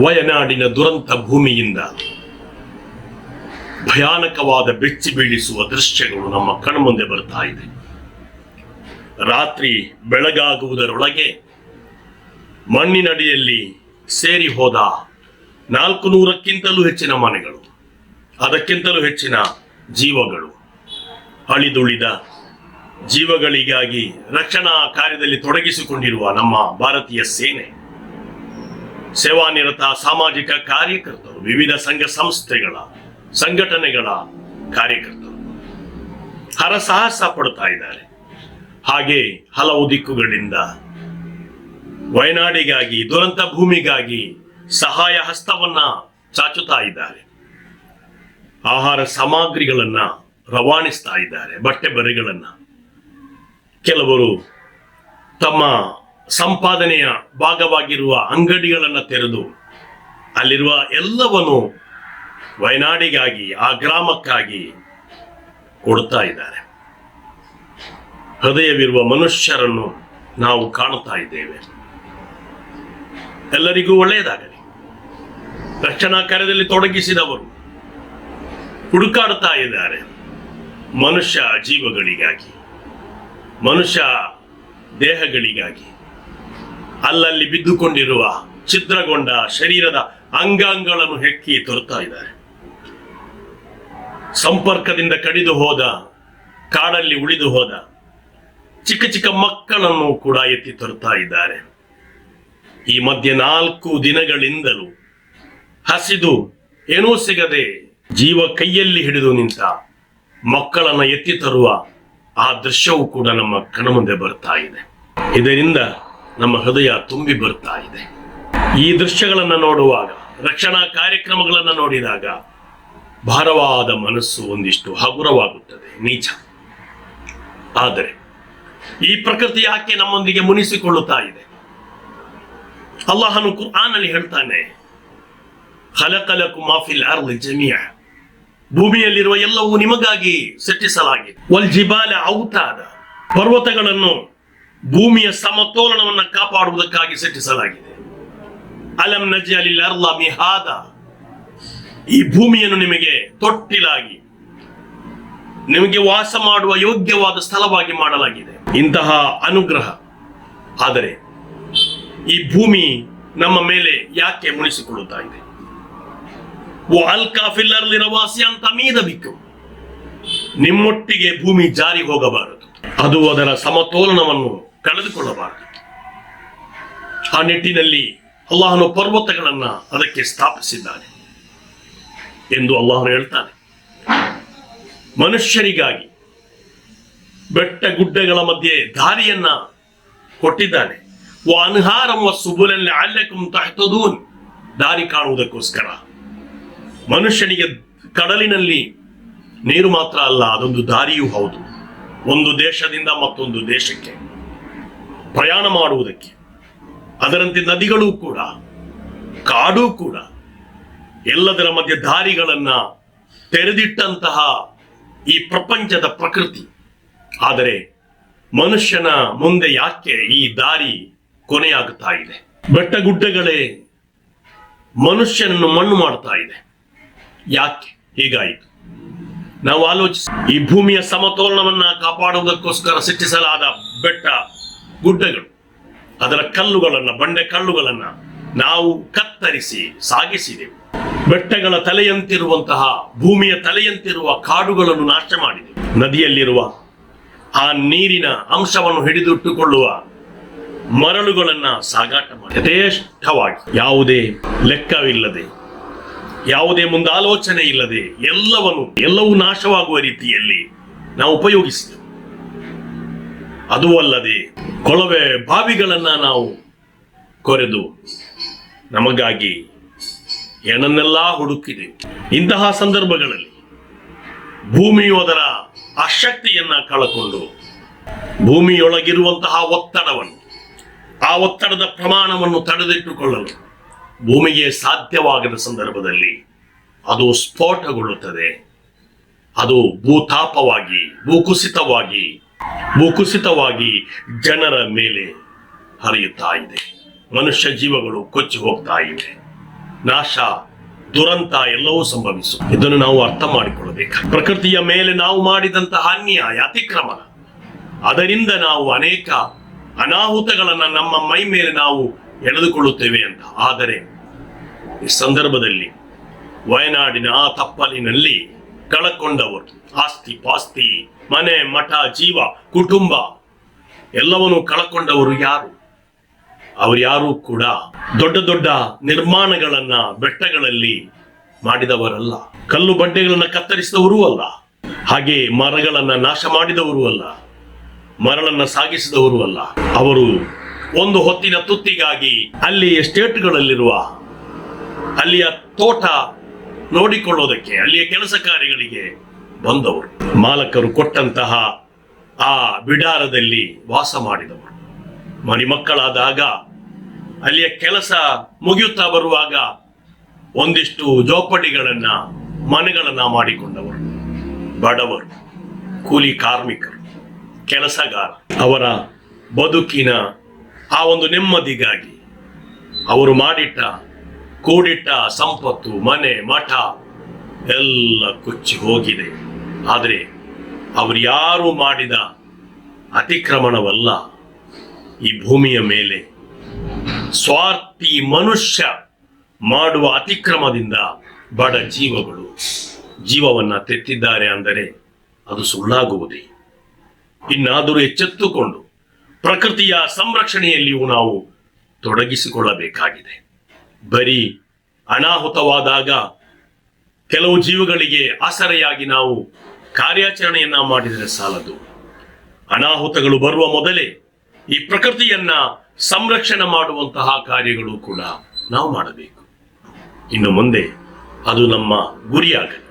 ವಯನಾಡಿನ ದುರಂತ ಭೂಮಿಯಿಂದ ಭಯಾನಕವಾದ ಬೆಚ್ಚಿ ಬೀಳಿಸುವ ದೃಶ್ಯಗಳು ನಮ್ಮ ಕಣ್ಮುಂದೆ ಬರ್ತಾ ಇದೆ. ರಾತ್ರಿ ಬೆಳಗಾಗುವುದರೊಳಗೆ ಮಣ್ಣಿನಡಿಯಲ್ಲಿ ಸೇರಿ ಹೋದ 400ಕ್ಕಿಂತಲೂ ಹೆಚ್ಚಿನ ಮನೆಗಳು, ಅದಕ್ಕಿಂತಲೂ ಹೆಚ್ಚಿನ ಜೀವಗಳು, ಅಳಿದುಳಿದ ಜೀವಗಳಿಗಾಗಿ ರಕ್ಷಣಾ ಕಾರ್ಯದಲ್ಲಿ ತೊಡಗಿಸಿಕೊಂಡಿರುವ ನಮ್ಮ ಭಾರತೀಯ ಸೇನೆ, ಸೇವಾನಿರತ ಸಾಮಾಜಿಕ ಕಾರ್ಯಕರ್ತರು, ವಿವಿಧ ಸಂಘ ಸಂಸ್ಥೆಗಳ ಸಂಘಟನೆಗಳ ಕಾರ್ಯಕರ್ತರು ಹರಸಾಹಸ ಪಡ್ತಾ ಇದ್ದಾರೆ. ಹಾಗೆ ಹಲವು ದಿಕ್ಕುಗಳಿಂದ ವಯನಾಡಿಗಾಗಿ, ದುರಂತ ಭೂಮಿಗಾಗಿ ಸಹಾಯ ಹಸ್ತವನ್ನ ಚಾಚುತ್ತಾ ಇದ್ದಾರೆ. ಆಹಾರ ಸಾಮಗ್ರಿಗಳನ್ನ ರವಾನಿಸ್ತಾ ಇದ್ದಾರೆ, ಬಟ್ಟೆ ಬರೆಗಳನ್ನ. ಕೆಲವರು ತಮ್ಮ ಸಂಪಾದನೆಯ ಭಾಗವಾಗಿರುವ ಅಂಗಡಿಗಳನ್ನು ತೆರೆದು ಅಲ್ಲಿರುವ ಎಲ್ಲವನ್ನು ವಯನಾಡಿಗಾಗಿ, ಆ ಗ್ರಾಮಕ್ಕಾಗಿ ಕೊಡ್ತಾ ಇದ್ದಾರೆ. ಹೃದಯವಿರುವ ಮನುಷ್ಯರನ್ನು ನಾವು ಕಾಣುತ್ತಾ ಇದ್ದೇವೆ. ಎಲ್ಲರಿಗೂ ಒಳ್ಳೆಯದಾಗಲಿ. ರಕ್ಷಣಾ ಕಾರ್ಯದಲ್ಲಿ ತೊಡಗಿಸಿದವರು ಹುಡುಕಾಡುತ್ತಾ ಇದ್ದಾರೆ ಮನುಷ್ಯ ಜೀವಗಳಿಗಾಗಿ, ಮನುಷ್ಯ ದೇಹಗಳಿಗಾಗಿ. ಅಲ್ಲಲ್ಲಿ ಬಿದ್ದುಕೊಂಡಿರುವ ಛಿದ್ರಗೊಂಡ ಶರೀರದ ಅಂಗಾಂಗಗಳನ್ನು ಹೆಕ್ಕಿ ತರುತ್ತಾ ಇದ್ದಾರೆ. ಸಂಪರ್ಕದಿಂದ ಕಡಿದು ಹೋದ, ಕಾಡಲ್ಲಿ ಉಳಿದು ಹೋದ ಚಿಕ್ಕ ಚಿಕ್ಕ ಮಕ್ಕಳನ್ನು ಕೂಡ ಎತ್ತಿ ತರುತ್ತಾ ಇದ್ದಾರೆ. ಈ ಮಧ್ಯೆ 4 ದಿನಗಳಿಂದಲೂ ಹಸಿದು ಏನೂ ಸಿಗದೆ ಜೀವ ಕೈಯಲ್ಲಿ ಹಿಡಿದು ನಿಂತ ಮಕ್ಕಳನ್ನ ಎತ್ತಿ ತರುವ ಆ ದೃಶ್ಯವೂ ಕೂಡ ನಮ್ಮ ಕಣ್ಮುಂದೆ ಬರ್ತಾ ಇದೆ. ಇದರಿಂದ ನಮ್ಮ ಹೃದಯ ತುಂಬಿ ಬರ್ತಾ ಇದೆ. ಈ ದೃಶ್ಯಗಳನ್ನು ನೋಡುವಾಗ, ರಕ್ಷಣಾ ಕಾರ್ಯಕ್ರಮಗಳನ್ನು ನೋಡಿದಾಗ ಭಾರವಾದ ಮನಸ್ಸು ಒಂದಿಷ್ಟು ಹಗುರವಾಗುತ್ತದೆ, ನಿಜ. ಆದರೆ ಈ ಪ್ರಕೃತಿ ಯಾಕೆ ನಮ್ಮೊಂದಿಗೆ ಮುನಿಸಿಕೊಳ್ಳುತ್ತಾ ಇದೆ? ಅಲ್ಲಾಹನು ಕುರ್ಆನಲ್ಲಿ ಹೇಳ್ತಾನೆ, ಖಲಕಲಕುಂ ಮಾ ಫಿಲ್ ಅರ್ದಿ ಜಮೀಅ, ಭೂಮಿಯಲ್ಲಿರುವ ಎಲ್ಲವೂ ನಿಮಗಾಗಿ ಸೃಷ್ಟಿಸಲಾಗಿದೆ. ವಲ್ ಜಿಬಾಲ ಔತಾದ, ಪರ್ವತಗಳನ್ನು ಭೂಮಿಯ ಸಮತೋಲನವನ್ನು ಕಾಪಾಡುವುದಕ್ಕಾಗಿ ಸೃಷ್ಟಿಸಲಾಗಿದೆ. ಅಲಂ ನಜ್ಅಲಿಲ್ ಅರ್ದ ಮಿಹಾದ, ಈ ಭೂಮಿಯನ್ನು ನಿಮಗೆ ತೊಟ್ಟಿಲಾಗಿ, ನಿಮಗೆ ವಾಸ ಮಾಡುವ ಯೋಗ್ಯವಾದ ಸ್ಥಳವಾಗಿ ಮಾಡಲಾಗಿದೆ. ಇಂತಹ ಅನುಗ್ರಹ. ಆದರೆ ಈ ಭೂಮಿ ನಮ್ಮ ಮೇಲೆ ಯಾಕೆ ಮುನಿಸಿಕೊಳ್ಳುತ್ತಾ ಇದೆ? ನಿಮ್ಮೊಟ್ಟಿಗೆ ಭೂಮಿ ಜಾರಿ ಹೋಗಬಾರದು, ಅದು ಅದರ ಸಮತೋಲನವನ್ನು ಕಳೆದುಕೊಳ್ಳಬಾರದು. ಆ ನಿಟ್ಟಿನಲ್ಲಿ ಅಲ್ಲಾಹನು ಪರ್ವತಗಳನ್ನ ಅದಕ್ಕೆ ಸ್ಥಾಪಿಸಿದ್ದಾನೆ ಎಂದು ಅಲ್ಲಾಹನು ಹೇಳ್ತಾನೆ. ಮನುಷ್ಯರಿಗಾಗಿ ಬೆಟ್ಟ ಗುಡ್ಡಗಳ ಮಧ್ಯೆ ದಾರಿಯನ್ನ ಕೊಟ್ಟಿದ್ದಾನೆ. ವಅನ್ಹಾರಂ ವಸುಬುಲನ್ ಲಅಲ್ಲಕುಂ ತಹ್ತದೂನ್, ದಾರಿ ಕಾಣುವುದಕ್ಕೋಸ್ಕರ. ಮನುಷ್ಯನಿಗೆ ಕಡಲಿನಲ್ಲಿ ನೀರು ಮಾತ್ರ ಅಲ್ಲ, ಅದೊಂದು ದಾರಿಯೂ ಹೌದು. ಒಂದು ದೇಶದಿಂದ ಮತ್ತೊಂದು ದೇಶಕ್ಕೆ ಪ್ರಯಾಣ ಮಾಡುವುದಕ್ಕೆ. ಅದರಂತೆ ನದಿಗಳೂ ಕೂಡ, ಕಾಡು ಕೂಡ, ಎಲ್ಲದರ ಮಧ್ಯೆ ದಾರಿಗಳನ್ನ ತೆರೆದಿಟ್ಟಂತಹ ಈ ಪ್ರಪಂಚದ ಪ್ರಕೃತಿ. ಆದರೆ ಮನುಷ್ಯನ ಮುಂದೆ ಯಾಕೆ ಈ ದಾರಿ ಕೊನೆಯಾಗುತ್ತಾ ಇದೆ? ಬೆಟ್ಟ ಗುಡ್ಡಗಳೇ ಮನುಷ್ಯನನ್ನು ಮಣ್ಣು ಮಾಡ್ತಾ ಇದೆ. ಯಾಕೆ ಹೀಗಾಯಿತು? ನಾವು ಆಲೋಚಿಸಿ. ಈ ಭೂಮಿಯ ಸಮತೋಲನವನ್ನ ಕಾಪಾಡುವುದಕ್ಕೋಸ್ಕರ ಸೃಷ್ಟಿಸಲಾದ ಬೆಟ್ಟ ಗುಡ್ಡಗಳು, ಅದರ ಕಲ್ಲುಗಳನ್ನ, ಬಂಡೆ ಕಲ್ಲುಗಳನ್ನ ನಾವು ಕತ್ತರಿಸಿ ಸಾಗಿಸಿದೆವು. ಬೆಟ್ಟಗಳ ತಲೆಯಂತಿರುವಂತಹ, ಭೂಮಿಯ ತಲೆಯಂತಿರುವ ಕಾಡುಗಳನ್ನು ನಾಶ ಮಾಡಿದೆವು. ನದಿಯಲ್ಲಿರುವ ಆ ನೀರಿನ ಅಂಶವನ್ನು ಹಿಡಿದಿಟ್ಟುಕೊಳ್ಳುವ ಮರಳುಗಳನ್ನ ಸಾಗಾಟ ಮಾಡಿ ಯಥೇಷ್ಟವಾಗಿ, ಯಾವುದೇ ಲೆಕ್ಕವಿಲ್ಲದೆ, ಯಾವುದೇ ಮುಂದಾಲೋಚನೆ ಇಲ್ಲದೆ ಎಲ್ಲವೂ ನಾಶವಾಗುವ ರೀತಿಯಲ್ಲಿ ನಾವು ಉಪಯೋಗಿಸಿದೆವು. ಅದೂ ಅಲ್ಲದೆ ಕೊಳವೆ ಬಾವಿಗಳನ್ನ ನಾವು ಕೊರೆದು ನಮಗಾಗಿ ಏನನ್ನೆಲ್ಲ ಹುಡುಕಿದೆವು. ಇಂತಹ ಸಂದರ್ಭಗಳಲ್ಲಿ ಭೂಮಿಯು ಅದರ ಅಶಕ್ತಿಯನ್ನ ಕಳಕೊಂಡು ಭೂಮಿಯೊಳಗಿರುವಂತಹ ಒತ್ತಡವನ್ನು, ಆ ಒತ್ತಡದ ಪ್ರಮಾಣವನ್ನು ತಡೆದಿಟ್ಟುಕೊಳ್ಳಲು ಭೂಮಿಗೆ ಸಾಧ್ಯವಾಗದ ಸಂದರ್ಭದಲ್ಲಿ ಅದು ಸ್ಫೋಟಗೊಳ್ಳುತ್ತದೆ. ಅದು ಭೂತಾಪವಾಗಿ, ಭೂಕುಸಿತವಾಗಿ ಜನರ ಮೇಲೆ ಹರಿಯುತ್ತಾ ಇದೆ. ಮನುಷ್ಯ ಜೀವಗಳು ಕೊಚ್ಚಿ ಹೋಗ್ತಾ ಇವೆ. ನಾಶ, ದುರಂತ ಎಲ್ಲವೂ ಸಂಭವಿಸು. ಇದನ್ನು ನಾವು ಅರ್ಥ ಮಾಡಿಕೊಳ್ಳಬೇಕು. ಪ್ರಕೃತಿಯ ಮೇಲೆ ನಾವು ಮಾಡಿದಂತಹ ಅನ್ಯಾಯ, ಅತಿಕ್ರಮಣ, ಅದರಿಂದ ನಾವು ಅನೇಕ ಅನಾಹುತಗಳನ್ನ ನಮ್ಮ ಮೈ ಮೇಲೆ ನಾವು ಎಳೆದುಕೊಳ್ಳುತ್ತೇವೆ ಅಂತ. ಆದರೆ ಈ ಸಂದರ್ಭದಲ್ಲಿ ವಯನಾಡಿನ ಆ ತಪ್ಪಲಿನಲ್ಲಿ ಕಳಕೊಂಡವರು, ಆಸ್ತಿ ಪಾಸ್ತಿ, ಮನೆ ಮಠ, ಜೀವ, ಕುಟುಂಬ ಎಲ್ಲವನ್ನು ಕಳಕೊಂಡವರು ಯಾರು? ಅವರು ಯಾರು ಕೂಡ ದೊಡ್ಡ ದೊಡ್ಡ ನಿರ್ಮಾಣಗಳನ್ನ ಬೆಟ್ಟಗಳಲ್ಲಿ ಮಾಡಿದವರಲ್ಲ, ಕಲ್ಲು ಬಂಡೆಗಳನ್ನ ಕತ್ತರಿಸಿದವರೂ ಅಲ್ಲ, ಹಾಗೆ ಮರಗಳನ್ನ ನಾಶ ಮಾಡಿದವರು ಅಲ್ಲ, ಮರಳನ್ನ ಸಾಗಿಸಿದವರು ಅಲ್ಲ. ಅವರು ಒಂದು ಹೊತ್ತಿನ ತುತ್ತಿಗಾಗಿ ಅಲ್ಲಿ ಎಸ್ಟೇಟ್ಗಳಲ್ಲಿರುವ ಅಲ್ಲಿಯ ತೋಟ ನೋಡಿಕೊಳ್ಳೋದಕ್ಕೆ, ಅಲ್ಲಿಯ ಕೆಲಸ ಕಾರ್ಯಗಳಿಗೆ ಬಂದವರು. ಮಾಲಕರು ಕೊಟ್ಟಂತಹ ಆ ಬಿಡಾರದಲ್ಲಿ ವಾಸ ಮಾಡಿದವರು. ಮರಿಮಕ್ಕಳಾದಾಗ ಅಲ್ಲಿಯ ಕೆಲಸ ಮುಗಿಯುತ್ತಾ ಬರುವಾಗ ಒಂದಿಷ್ಟು ಜೋಪಡಿಗಳನ್ನ, ಮನೆಗಳನ್ನ ಮಾಡಿಕೊಂಡವರು. ಬಡವರು, ಕೂಲಿ ಕಾರ್ಮಿಕರು, ಕೆಲಸಗಾರ, ಅವರ ಬದುಕಿನ ಆ ಒಂದು ನೆಮ್ಮದಿಗಾಗಿ ಅವರು ಮಾಡಿಟ್ಟ ಕೂಡಿಟ್ಟ ಸಂಪತ್ತು, ಮನೆ ಮಠ ಎಲ್ಲ ಕೊಚ್ಚಿ ಹೋಗಿದೆ. ಆದರೆ ಅವರು ಯಾರು ಮಾಡಿದ ಅತಿಕ್ರಮಣವಲ್ಲ. ಈ ಭೂಮಿಯ ಮೇಲೆ ಸ್ವಾರ್ಥಿ ಮನುಷ್ಯ ಮಾಡುವ ಅತಿಕ್ರಮದಿಂದ ಬಡ ಜೀವಗಳು ಜೀವವನ್ನ ತೆತ್ತಿದ್ದಾರೆ ಅಂದರೆ ಅದು ಸುಳ್ಳಾಗುವುದೇ. ಇನ್ನಾದರೂ ಎಚ್ಚೆತ್ತುಕೊಂಡು ಪ್ರಕೃತಿಯ ಸಂರಕ್ಷಣೆಯಲ್ಲಿಯೂ ನಾವು ತೊಡಗಿಸಿಕೊಳ್ಳಬೇಕಾಗಿದೆ. ಬರೀ ಅನಾಹುತವಾದಾಗ ಕೆಲವು ಜೀವಗಳಿಗೆ ಆಸರೆಯಾಗಿ ನಾವು ಕಾರ್ಯಾಚರಣೆಯನ್ನ ಮಾಡಿದರೆ ಸಾಲದು. ಅನಾಹುತಗಳು ಬರುವ ಮೊದಲೇ ಈ ಪ್ರಕೃತಿಯನ್ನ ಸಂರಕ್ಷಣೆ ಮಾಡುವಂತಹ ಕಾರ್ಯಗಳು ಕೂಡ ನಾವು ಮಾಡಬೇಕು. ಇನ್ನು ಮುಂದೆ ಅದು ನಮ್ಮ ಗುರಿಯಾಗಲಿ.